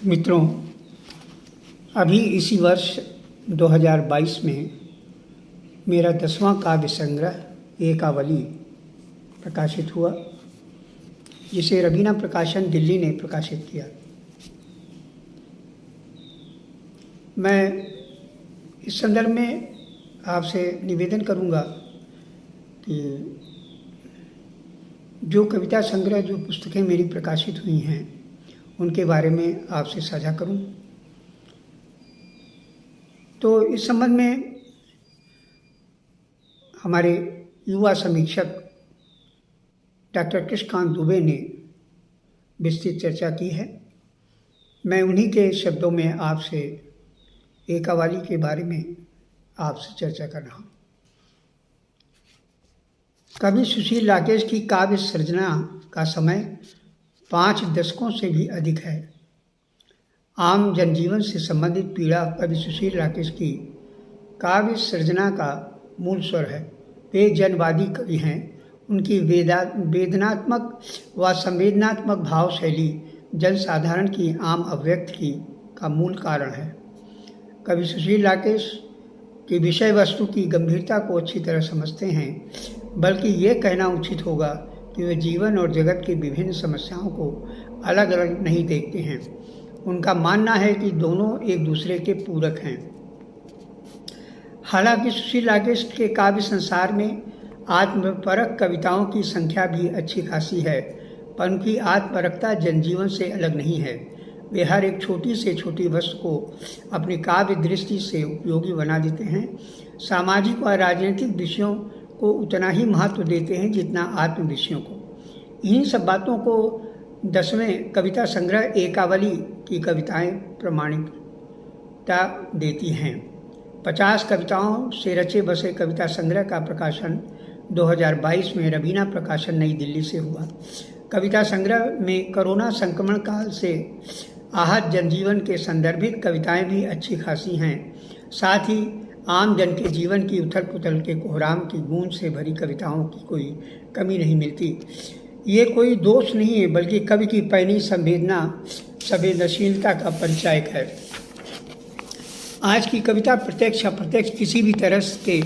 मित्रों, अभी इसी वर्ष 2022 में मेरा 10वां काव्य संग्रह एकावली प्रकाशित हुआ, जिसे रवीना प्रकाशन दिल्ली ने प्रकाशित किया। मैं इस संदर्भ में आपसे निवेदन करूंगा कि जो कविता संग्रह, जो पुस्तकें मेरी प्रकाशित हुई हैं, उनके बारे में आपसे साझा करूं। तो इस संबंध में हमारे युवा समीक्षक डॉक्टर कृष्णकांत दुबे ने विस्तृत चर्चा की है। मैं उन्हीं के शब्दों में आपसे एकावली के बारे में आपसे चर्चा कर रहा हूँ। कवि सुशील राकेश की काव्य सृजना का समय 5 दशकों से भी अधिक है। आम जनजीवन से संबंधित पीड़ा कवि सुशील राकेश की काव्य सृजना का मूल स्वर है। वे जनवादी कवि हैं। उनकी वेदनात्मक व संवेदनात्मक भाव शैली जनसाधारण की आम अभिव्यक्ति का मूल कारण है। कवि सुशील राकेश की विषय वस्तु की गंभीरता को अच्छी तरह समझते हैं, बल्कि ये कहना उचित होगा कि वे जीवन और जगत की विभिन्न समस्याओं को अलग अलग नहीं देखते हैं। उनका मानना है कि दोनों एक दूसरे के पूरक हैं। हालांकि सुशील राकेश के काव्य संसार में आत्मपरक कविताओं की संख्या भी अच्छी खासी है, पर उनकी आत्मपरकता जनजीवन से अलग नहीं है। वे हर एक छोटी से छोटी वस्तु को अपनी काव्य दृष्टि से उपयोगी बना देते हैं। सामाजिक व राजनीतिक विषयों को उतना ही महत्व देते हैं जितना आत्म विषयों को। इन्हीं सब बातों को 10वें कविता संग्रह एकावली की कविताएं प्रमाणिकता देती हैं। 50 कविताओं से रचे बसे कविता संग्रह का प्रकाशन 2022 में रवीना प्रकाशन नई दिल्ली से हुआ। कविता संग्रह में कोरोना संक्रमण काल से आहत जनजीवन के संदर्भित कविताएं भी अच्छी खासी हैं। साथ ही आम जन के जीवन की उथल पुथल के कोहराम की गूंज से भरी कविताओं की कोई कमी नहीं मिलती। ये कोई दोष नहीं है, बल्कि कवि की पैनी संवेदनशीलता का परिचायक है। आज की कविता प्रत्यक्ष अप्रत्यक्ष किसी भी तरह के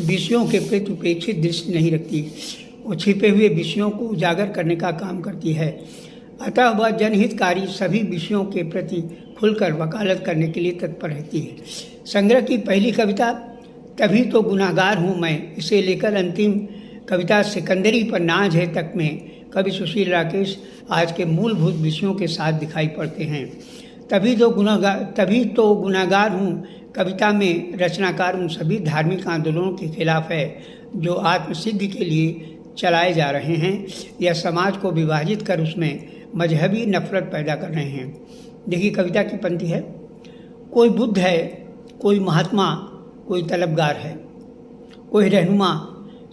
विषयों के प्रति उपेक्षित दृष्टि नहीं रखती। वो छिपे हुए विषयों को उजागर करने का काम करती है। अतः वह जनहितकारी सभी विषयों के प्रति खुलकर वकालत करने के लिए तत्पर रहती है। संग्रह की पहली कविता तभी तो गुनाहगार हूँ मैं, इसे लेकर अंतिम कविता सिकंदरी पर नाज है तक में कवि सुशील राकेश आज के मूलभूत विषयों के साथ दिखाई पड़ते हैं। तभी तो गुनाहगार हूँ कविता में रचनाकार उन सभी धार्मिक आंदोलनों के खिलाफ है जो आत्मसिद्धि के लिए चलाए जा रहे हैं या समाज को विभाजित कर उसमें मजहबी नफरत पैदा कर रहे हैं। देखिए, कविता की पंक्ति है, कोई बुद्ध है, कोई महात्मा, कोई तलबगार है, कोई रहनुमा,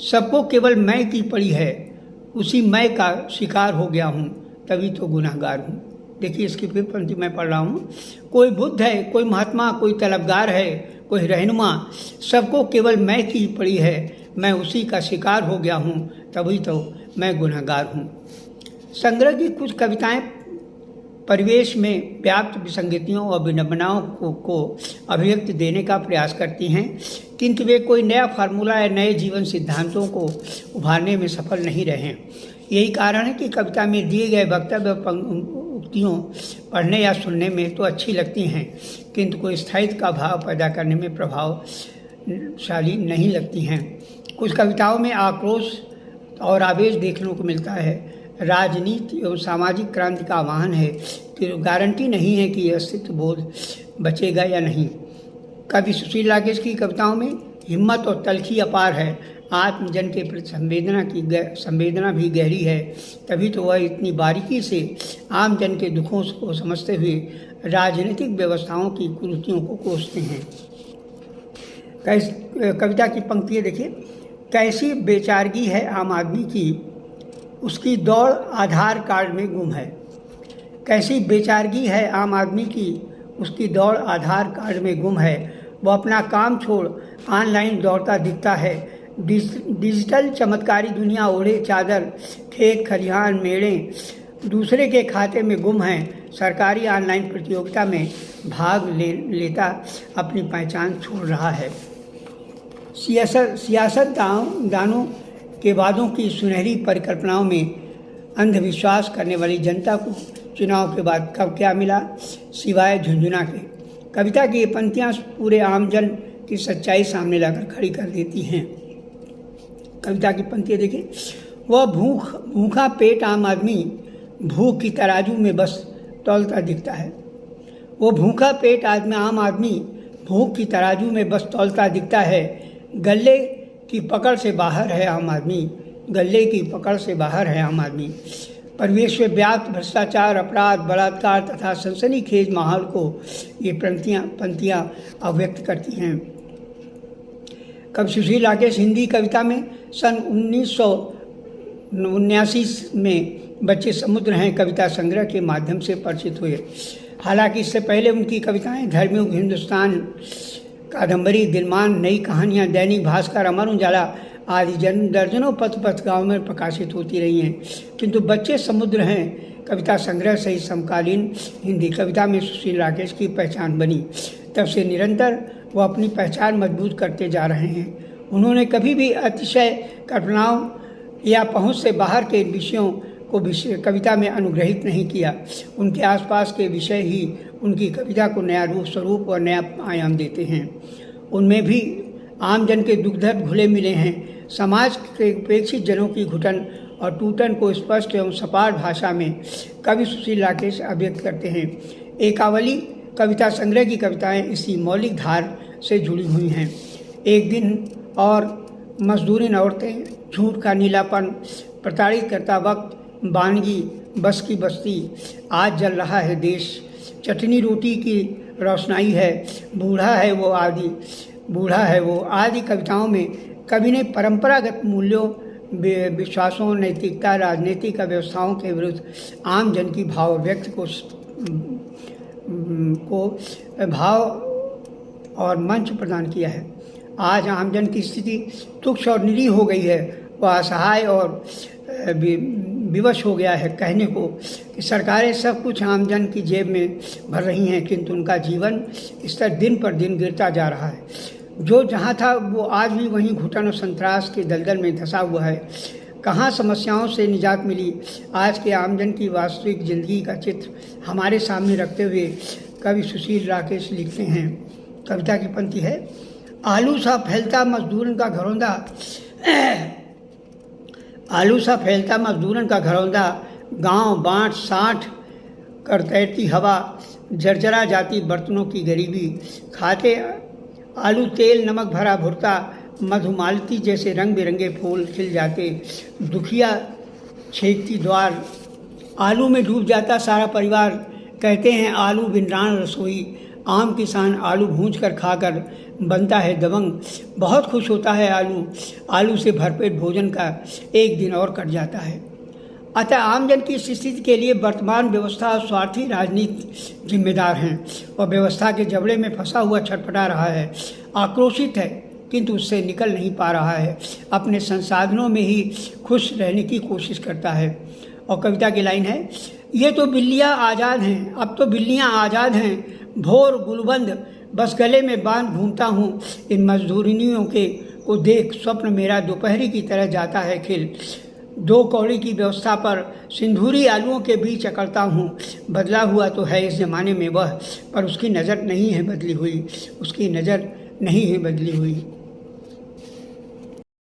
सबको केवल मैं की पड़ी है, उसी मैं का शिकार हो गया हूँ, तभी तो गुनाहगार हूँ। देखिए, इसकी फिर पंक्ति मैं पढ़ रहा हूँ, कोई बुद्ध है, कोई महात्मा, कोई तलबगार है, कोई रहनुमा, सबको केवल मैं की पड़ी है, मैं उसी का शिकार हो गया हूँ, तभी तो मैं गुनाहगार हूँ। संग्रह की कुछ कविताएं परिवेश में व्याप्त विसंगतियों और विडंबनाओं को अभिव्यक्ति देने का प्रयास करती हैं, किंतु वे कोई नया फार्मूला या नए जीवन सिद्धांतों को उभारने में सफल नहीं रहे। यही कारण है कि कविता में दिए गए वक्तव्य उक्तियों पढ़ने या सुनने में तो अच्छी लगती हैं, किंतु कोई स्थायित्व का भाव पैदा करने में प्रभावशाली नहीं लगती हैं। कुछ कविताओं में आक्रोश और आवेश देखने को मिलता है। राजनीति एवं सामाजिक क्रांति का आह्वान है कि गारंटी नहीं है कि यह अस्तित्व बोध बचेगा या नहीं। कवि सुशील राकेश की कविताओं में हिम्मत और तल्खी अपार है। आत्मजन के प्रति संवेदना भी गहरी है, तभी तो वह इतनी बारीकी से आम जन के दुखों को समझते हुए राजनीतिक व्यवस्थाओं की कुरीतियों को कोसते हैं। कविता की पंक्तियाँ देखिए, कैसी बेचारगी है आम आदमी की, उसकी दौड़ आधार कार्ड में गुम है। कैसी बेचारगी है आम आदमी की, उसकी दौड़ आधार कार्ड में गुम है। वो अपना काम छोड़ ऑनलाइन दौड़ता दिखता है। डिजिटल चमत्कारी दुनिया ओढ़े चादर, खेत खलिहान मेड़े दूसरे के खाते में गुम है, सरकारी ऑनलाइन प्रतियोगिता में भाग लेता अपनी पहचान छोड़ रहा है। सियासतदानों के वादों की सुनहरी परिकल्पनाओं में अंधविश्वास करने वाली जनता को चुनाव के बाद कब क्या मिला सिवाय झुंझुना के। कविता की ये पंक्तियाँ पूरे आमजन की सच्चाई सामने लाकर खड़ी कर देती हैं। कविता की पंक्तियाँ देखिए। वह भूखा पेट आम आदमी भूख की तराजू में बस तौलता दिखता है। वो भूखा पेट आम आदमी भूख की तराजू में बस तौलता दिखता है। गले की पकड़ से बाहर है आम आदमी, गले की पकड़ से बाहर है आम आदमी। परिवेश में व्याप्त भ्रष्टाचार, अपराध, बलात्कार तथा सनसनीखेज माहौल को ये पंक्तियाँ अभिव्यक्त करती हैं। कवि सुशील राकेश हिंदी कविता में सन 1979 में बच्चे समुद्र हैं कविता संग्रह के माध्यम से परिचित हुए। हालांकि इससे पहले उनकी कविताएं धर्मयुग, हिंदुस्तान, कादम्बरी, दिलमान, नई कहानियाँ, दैनिक भास्कर, अमर उजाला आदि दर्जनों पत्र-पत्रिकाओं में प्रकाशित होती रही हैं। किंतु बच्चे समुद्र हैं कविता संग्रह से ही समकालीन हिंदी कविता में सुशील राकेश की पहचान बनी। तब से निरंतर वो अपनी पहचान मजबूत करते जा रहे हैं। उन्होंने कभी भी अतिशय कल्पनाओं या पहुंच से बाहर के विषयों को कविता में अनुग्रहित नहीं किया। उनके आसपास के विषय ही उनकी कविता को नया स्वरूप और नया आयाम देते हैं। उनमें भी आमजन के दुख दर्द घुले मिले हैं। समाज के उपेक्षित जनों की घुटन और टूटन को स्पष्ट एवं सपाट भाषा में कवि सुशील राकेश अभिव्यक्त करते हैं। एकावली कविता संग्रह की कविताएं इसी मौलिक धार से जुड़ी हुई हैं। एक दिन और मजदूरिन औरतें, झूठ का नीलापन, प्रताड़ित करता वक्त, बानगी, बस की बस्ती, आज जल रहा है देश, चटनी रोटी की रोशनाई है, बूढ़ा है वो आदि कविताओं में कवि ने परंपरागत मूल्यों, विश्वासों, नैतिकता, राजनीतिक व्यवस्थाओं के विरुद्ध आम जन की भाव व्यक्त को भाव और मंच प्रदान किया है। आज आमजन की स्थिति तुच्छ और निरीह हो गई है। वह असहाय और विवश हो गया है कहने को कि सरकारें सब कुछ आमजन की जेब में भर रही हैं, किंतु उनका जीवन स्तर दिन पर दिन गिरता जा रहा है। जो जहाँ था वो आज भी वहीं घुटन और संतरास के दलदल में धंसा हुआ है। कहाँ समस्याओं से निजात मिली। आज के आमजन की वास्तविक जिंदगी का चित्र हमारे सामने रखते हुए कवि सुशील राकेश लिखते हैं। कविता की पंक्ति है। आलू सा फैलता मजदूरन का घरौंदा, गांव बाँट साँठ कर तैरती हवा, जर्जरा जाती बर्तनों की गरीबी, खाते आलू तेल नमक भरा भुरता, मधुमालती जैसे रंग बिरंगे फूल खिल जाते, दुखिया छेकती द्वार, आलू में डूब जाता सारा परिवार, कहते हैं आलू बिन रान रसोई, आम किसान आलू भूंज कर खाकर बनता है दबंग, बहुत खुश होता है आलू से भरपेट भोजन का एक दिन और कट जाता है। अतः आमजन की स्थिति के लिए वर्तमान व्यवस्था और स्वार्थी राजनीति जिम्मेदार हैं और व्यवस्था के जबड़े में फंसा हुआ छटपटा रहा है, आक्रोशित है, किंतु उससे निकल नहीं पा रहा है, अपने संसाधनों में ही खुश रहने की कोशिश करता है। और कविता की लाइन है, ये तो बिल्लियाँ आज़ाद हैं, अब तो बिल्लियाँ आज़ाद हैं, भोर गुलबंद बस गले में बांध घूमता हूँ, इन मजदूरियों के को देख स्वप्न मेरा दोपहरी की तरह जाता है खिल, दो कौड़ी की व्यवस्था पर सिंदूरी आलुओं के बीच अकड़ता हूँ, बदला हुआ तो है इस ज़माने में वह, पर उसकी नज़र नहीं है बदली हुई।